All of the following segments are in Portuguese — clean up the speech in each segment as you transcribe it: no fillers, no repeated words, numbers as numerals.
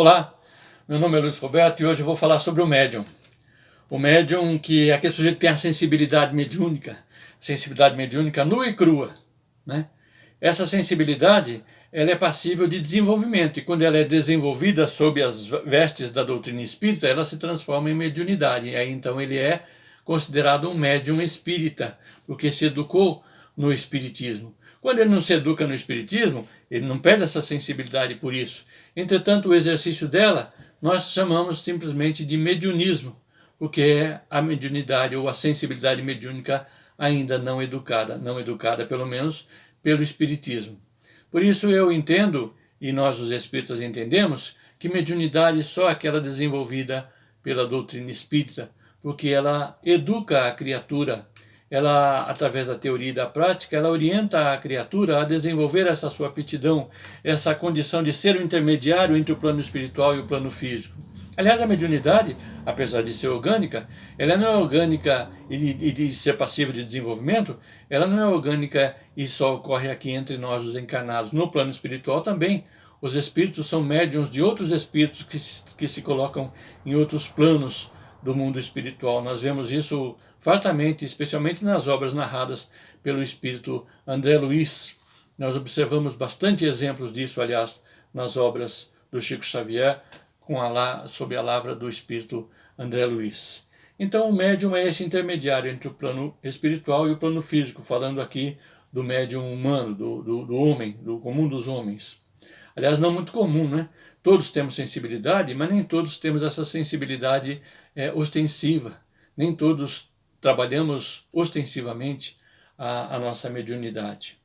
Olá, meu nome é Luiz Roberto e hoje eu vou falar sobre o médium. O médium que é aquele sujeito que tem a sensibilidade mediúnica nua e crua, né? Essa sensibilidade ela é passível de desenvolvimento e quando ela é desenvolvida sob as vestes da doutrina espírita, ela se transforma em mediunidade. E aí então ele é considerado um médium espírita, porque se educou no espiritismo. Quando ele não se educa no espiritismo, ele não perde essa sensibilidade por isso. Entretanto, o exercício dela nós chamamos simplesmente de mediunismo, porque é a mediunidade ou a sensibilidade mediúnica ainda não educada pelo menos pelo espiritismo. Por isso eu entendo, e nós os espíritas entendemos, que mediunidade só é aquela desenvolvida pela doutrina espírita, porque ela educa a criatura, ela, através da teoria e da prática, ela orienta a criatura a desenvolver essa sua aptidão, essa condição de ser o intermediário entre o plano espiritual e o plano físico. Aliás, a mediunidade, apesar de ser orgânica, ela não é orgânica e de ser passiva de desenvolvimento, ela não é orgânica e só ocorre aqui entre nós, os encarnados. No plano espiritual também, os espíritos são médiuns de outros espíritos que se colocam em outros planos do mundo espiritual. Nós vemos isso fartamente, especialmente nas obras narradas pelo espírito André Luiz. Nós observamos bastante exemplos disso, aliás, nas obras do Chico Xavier, sob a lavra do espírito André Luiz. Então o médium é esse intermediário entre o plano espiritual e o plano físico, falando aqui do médium humano, do homem, do comum dos homens. Aliás, não muito comum, né? Todos temos sensibilidade, mas nem todos temos essa sensibilidade ostensiva. Nem todos trabalhamos ostensivamente a nossa mediunidade.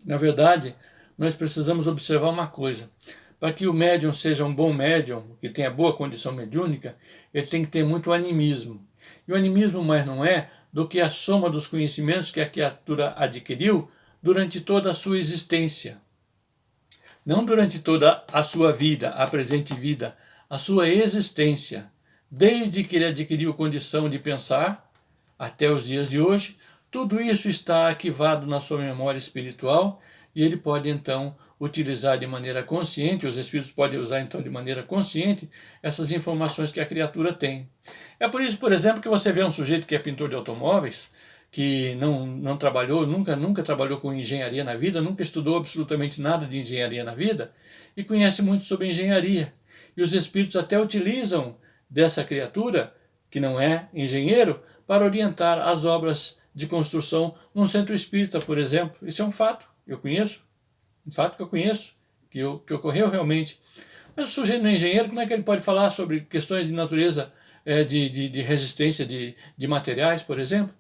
Na verdade, nós precisamos observar uma coisa. Para que o médium seja um bom médium, que tenha boa condição mediúnica, ele tem que ter muito animismo. E o animismo mais não é do que a soma dos conhecimentos que a criatura adquiriu durante toda a sua existência. Não durante toda a sua vida, a presente vida, a sua existência. Desde que ele adquiriu condição de pensar, até os dias de hoje, tudo isso está arquivado na sua memória espiritual e ele pode então utilizar de maneira consciente, os espíritos podem usar então de maneira consciente essas informações que a criatura tem. É por isso, por exemplo, que você vê um sujeito que é pintor de automóveis, que não trabalhou, nunca trabalhou com engenharia na vida, nunca estudou absolutamente nada de engenharia na vida e conhece muito sobre engenharia. E os espíritos até utilizam dessa criatura, que não é engenheiro, para orientar as obras de construção num centro espírita, por exemplo. Isso é um fato, eu conheço. Um fato que eu conheço, que ocorreu realmente. Mas o sujeito não é engenheiro, como é que ele pode falar sobre questões de natureza, de resistência de materiais, por exemplo?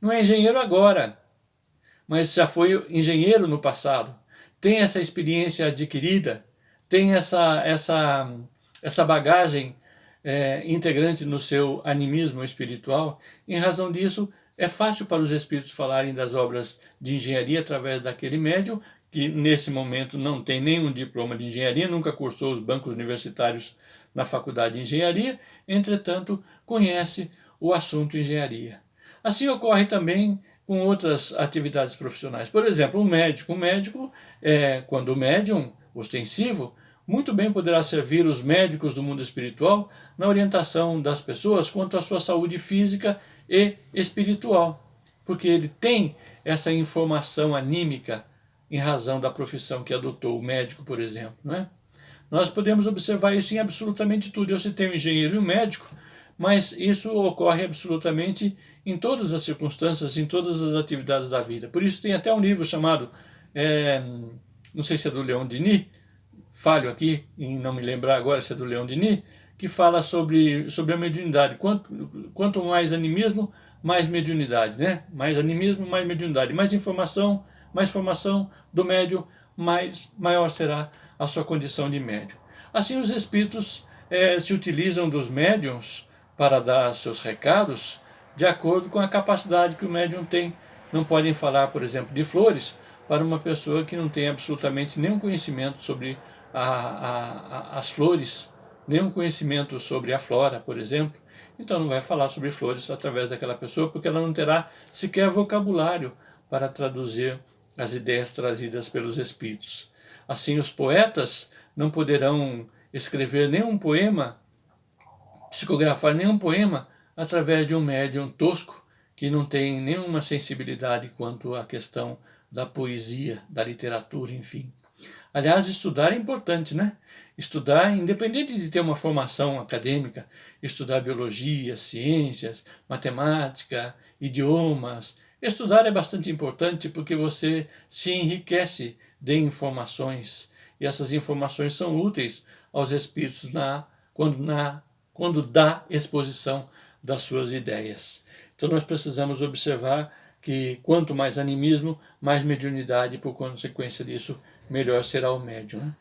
Não é engenheiro agora, mas já foi engenheiro no passado. Tem essa experiência adquirida, tem essa bagagem integrante no seu animismo espiritual. Em razão disso, é fácil para os espíritos falarem das obras de engenharia através daquele médium, que nesse momento não tem nenhum diploma de engenharia, nunca cursou os bancos universitários na faculdade de engenharia, entretanto conhece o assunto engenharia. Assim ocorre também com outras atividades profissionais. Por exemplo, o médico. Quando o médium ostensivo, muito bem poderá servir os médicos do mundo espiritual na orientação das pessoas quanto à sua saúde física e espiritual, porque ele tem essa informação anímica em razão da profissão que adotou, o médico, por exemplo, não é? Nós podemos observar isso em absolutamente tudo. Eu citei o engenheiro e o médico, mas isso ocorre absolutamente em todas as circunstâncias, em todas as atividades da vida. Por isso tem até um livro chamado, não sei se é do Leon Denis, falho aqui em não me lembrar agora se é do Leon Denis, que fala sobre a mediunidade. Quanto mais animismo, mais mediunidade, né? Mais animismo, mais mediunidade. Mais formação do médium, maior será a sua condição de médium. Assim os espíritos se utilizam dos médiums para dar seus recados de acordo com a capacidade que o médium tem. Não podem falar, por exemplo, de flores para uma pessoa que não tem absolutamente nenhum conhecimento sobre as flores, nenhum conhecimento sobre a flora, por exemplo. Então não vai falar sobre flores através daquela pessoa, porque ela não terá sequer vocabulário para traduzir as ideias trazidas pelos espíritos. Assim, os poetas não poderão escrever nenhum poema, psicografar nenhum poema através de um médium tosco que não tem nenhuma sensibilidade quanto à questão da poesia, da literatura, enfim. Aliás, estudar é importante, né? Estudar, independente de ter uma formação acadêmica, estudar biologia, ciências, matemática, idiomas. Estudar é bastante importante porque você se enriquece de informações e essas informações são úteis aos espíritos quando dá exposição das suas ideias. Então nós precisamos observar que quanto mais animismo, mais mediunidade, por consequência disso, melhor será o médium. Né?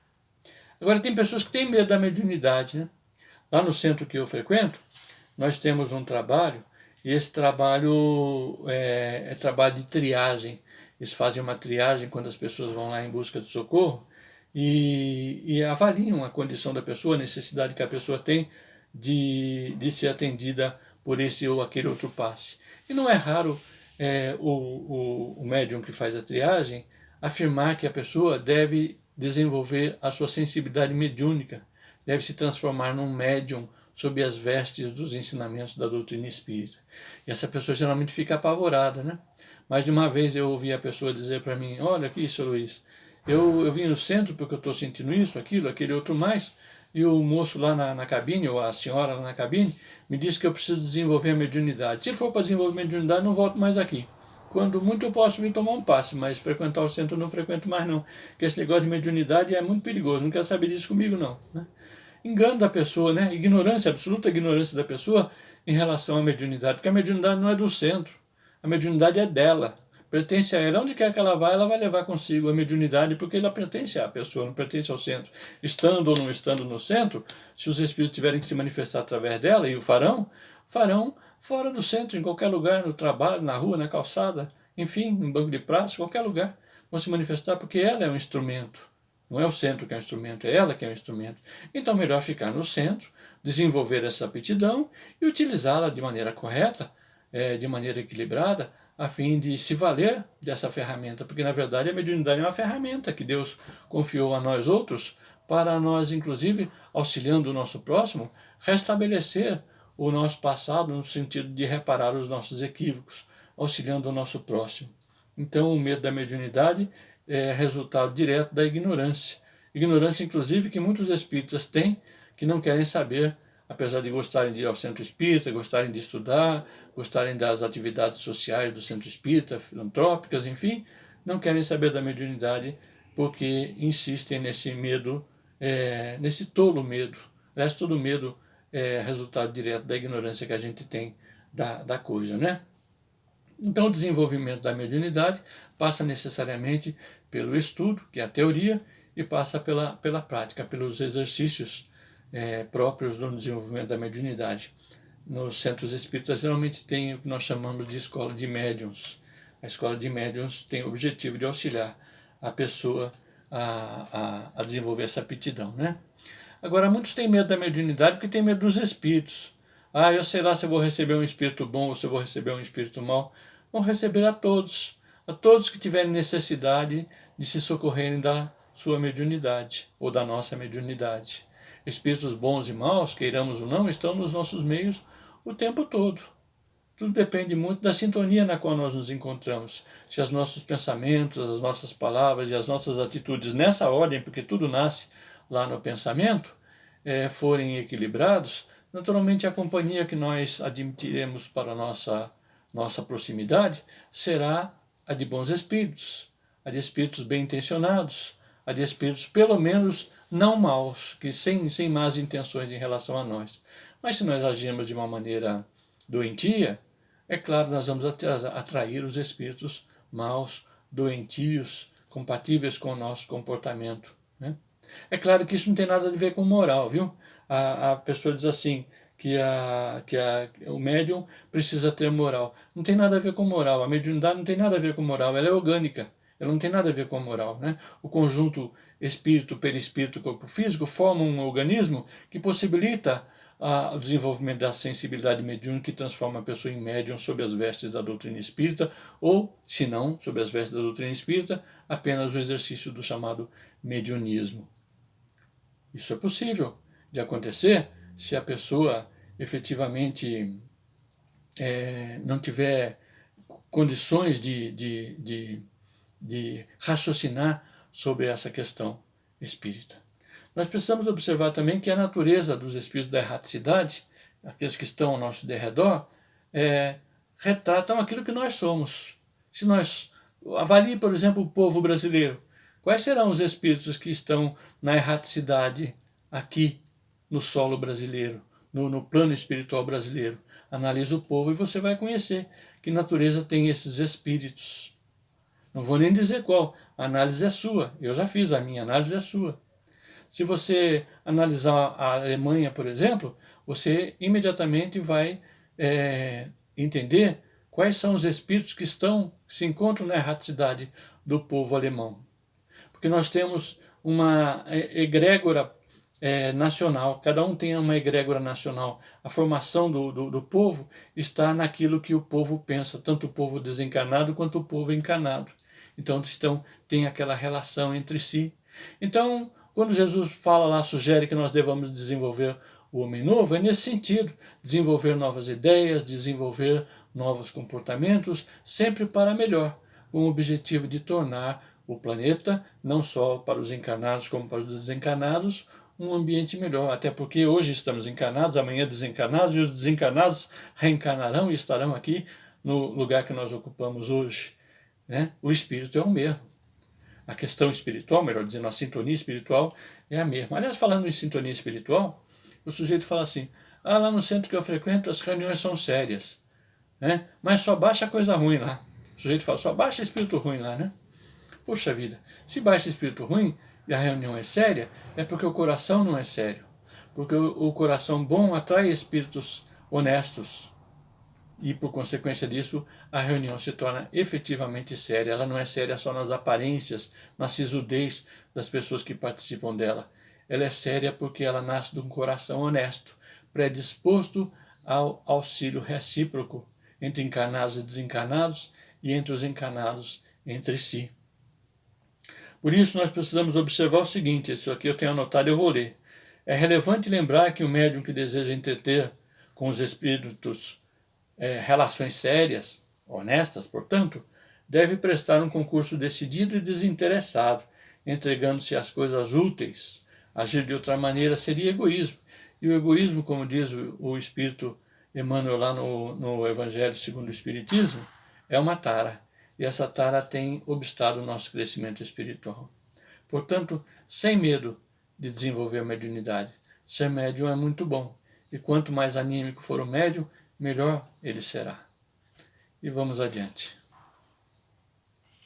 Agora tem pessoas que têm medo da mediunidade. Né? Lá no centro que eu frequento, nós temos um trabalho, e esse trabalho é trabalho de triagem. Eles fazem uma triagem quando as pessoas vão lá em busca de socorro e avaliam a condição da pessoa, a necessidade que a pessoa tem de ser atendida por esse ou aquele outro passe. E não é raro o médium que faz a triagem afirmar que a pessoa deve desenvolver a sua sensibilidade mediúnica, deve se transformar num médium sob as vestes dos ensinamentos da doutrina espírita. E essa pessoa geralmente fica apavorada, né? Mais de uma vez eu ouvi a pessoa dizer para mim, olha aqui, seu Luiz, eu vim no centro porque eu estou sentindo isso, aquilo, aquele outro mais, e o moço lá na cabine, ou a senhora lá na cabine, me disse que eu preciso desenvolver a mediunidade. Se for para desenvolver a mediunidade, não volto mais aqui. Quando muito eu posso vir tomar um passe, mas frequentar o centro eu não frequento mais não. Porque esse negócio de mediunidade é muito perigoso, não quero saber disso comigo não. Né? Engano da pessoa, né? Ignorância, absoluta ignorância da pessoa em relação à mediunidade. Porque a mediunidade não é do centro, a mediunidade é dela. Pertence a ela. Onde quer que ela vai levar consigo a mediunidade, porque ela pertence à pessoa, não pertence ao centro. Estando ou não estando no centro, se os espíritos tiverem que se manifestar através dela, e o farão fora do centro, em qualquer lugar, no trabalho, na rua, na calçada, enfim, no banco de praça, qualquer lugar, vão se manifestar porque ela é um instrumento. Não é o centro que é o instrumento, é ela que é o instrumento. Então, melhor ficar no centro, desenvolver essa aptidão e utilizá-la de maneira correta, de maneira equilibrada, a fim de se valer dessa ferramenta, porque na verdade a mediunidade é uma ferramenta que Deus confiou a nós outros para nós, inclusive, auxiliando o nosso próximo, restabelecer o nosso passado no sentido de reparar os nossos equívocos, auxiliando o nosso próximo. Então o medo da mediunidade é resultado direto da ignorância. Ignorância, inclusive, que muitos espíritas têm, que não querem saber, apesar de gostarem de ir ao centro espírita, gostarem de estudar, gostarem das atividades sociais do centro espírita, filantrópicas, enfim, não querem saber da mediunidade porque insistem nesse medo, nesse tolo medo. Aliás, todo medo é resultado direto da ignorância que a gente tem da coisa, né? Então, o desenvolvimento da mediunidade passa necessariamente pelo estudo, que é a teoria, e passa pela prática, pelos exercícios próprios do desenvolvimento da mediunidade. Nos centros espíritas, geralmente tem o que nós chamamos de escola de médiuns. A escola de médiuns tem o objetivo de auxiliar a pessoa a desenvolver essa aptidão, né? Agora, muitos têm medo da mediunidade porque têm medo dos espíritos. Ah, eu sei lá se eu vou receber um espírito bom ou se eu vou receber um espírito mau. Vão receber a todos que tiverem necessidade de se socorrerem da sua mediunidade ou da nossa mediunidade. Espíritos bons e maus, queiramos ou não, estão nos nossos meios o tempo todo. Tudo depende muito da sintonia na qual nós nos encontramos. Se os nossos pensamentos, as nossas palavras e as nossas atitudes nessa ordem, porque tudo nasce lá no pensamento, forem equilibrados, naturalmente a companhia que nós admitiremos para a nossa proximidade será a de bons espíritos, a de espíritos bem intencionados, a de espíritos pelo menos não maus, que sem más intenções em relação a nós. Mas se nós agirmos de uma maneira doentia, é claro, nós vamos atrair os espíritos maus, doentios, compatíveis com o nosso comportamento, né? É claro que isso não tem nada a ver com moral, viu? A pessoa diz assim, que o médium precisa ter moral. Não tem nada a ver com moral. A mediunidade não tem nada a ver com moral. Ela é orgânica. Ela não tem nada a ver com moral, né? O conjunto espírito, perispírito, corpo físico formam um organismo que possibilita o desenvolvimento da sensibilidade mediúnica que transforma a pessoa em médium sob as vestes da doutrina espírita, ou, se não, sob as vestes da doutrina espírita, apenas o exercício do chamado mediunismo. Isso é possível de acontecer se a pessoa efetivamente não tiver condições de raciocinar sobre essa questão espírita. Nós precisamos observar também que a natureza dos espíritos da erraticidade, aqueles que estão ao nosso derredor, retratam aquilo que nós somos. Se nós avalie, por exemplo, o povo brasileiro, quais serão os espíritos que estão na erraticidade aqui no solo brasileiro, no plano espiritual brasileiro? Analise o povo e você vai conhecer que natureza tem esses espíritos. Não vou nem dizer qual, a análise é sua, eu já fiz, a minha análise é sua. Se você analisar a Alemanha, por exemplo, você imediatamente vai entender quais são os espíritos que se encontram na erraticidade do povo alemão. Porque nós temos uma egrégora nacional, cada um tem uma egrégora nacional. A formação do povo está naquilo que o povo pensa, tanto o povo desencarnado quanto o povo encarnado. Então tem aquela relação entre si. Então, quando Jesus fala lá, sugere que nós devamos desenvolver o homem novo, é nesse sentido, desenvolver novas ideias, desenvolver novos comportamentos, sempre para melhor, com o objetivo de tornar o planeta, não só para os encarnados como para os desencarnados, um ambiente melhor, até porque hoje estamos encarnados, amanhã desencarnados, e os desencarnados reencarnarão e estarão aqui no lugar que nós ocupamos hoje. O espírito é o mesmo. A questão espiritual, melhor dizendo, a sintonia espiritual é a mesma. Aliás, falando em sintonia espiritual, o sujeito fala assim, lá no centro que eu frequento as reuniões são sérias, mas só baixa coisa ruim lá. O sujeito fala, só baixa espírito ruim lá, né? Poxa vida, se baixa espírito ruim e a reunião é séria, é porque o coração não é sério. Porque o coração bom atrai espíritos honestos. E por consequência disso, a reunião se torna efetivamente séria. Ela não é séria só nas aparências, na sisudez das pessoas que participam dela. Ela é séria porque ela nasce de um coração honesto, predisposto ao auxílio recíproco entre encarnados e desencarnados e entre os encarnados entre si. Por isso nós precisamos observar o seguinte, isso aqui eu tenho anotado, eu vou ler. É relevante lembrar que o médium que deseja entreter com os espíritos relações sérias, honestas, portanto, deve prestar um concurso decidido e desinteressado, entregando-se às coisas úteis. Agir de outra maneira seria egoísmo. E o egoísmo, como diz o Espírito Emmanuel lá no Evangelho segundo o Espiritismo, é uma tara. E essa tara tem obstado o nosso crescimento espiritual. Portanto, sem medo de desenvolver a mediunidade. Ser médium é muito bom. E quanto mais anímico for o médium, melhor ele será. E vamos adiante.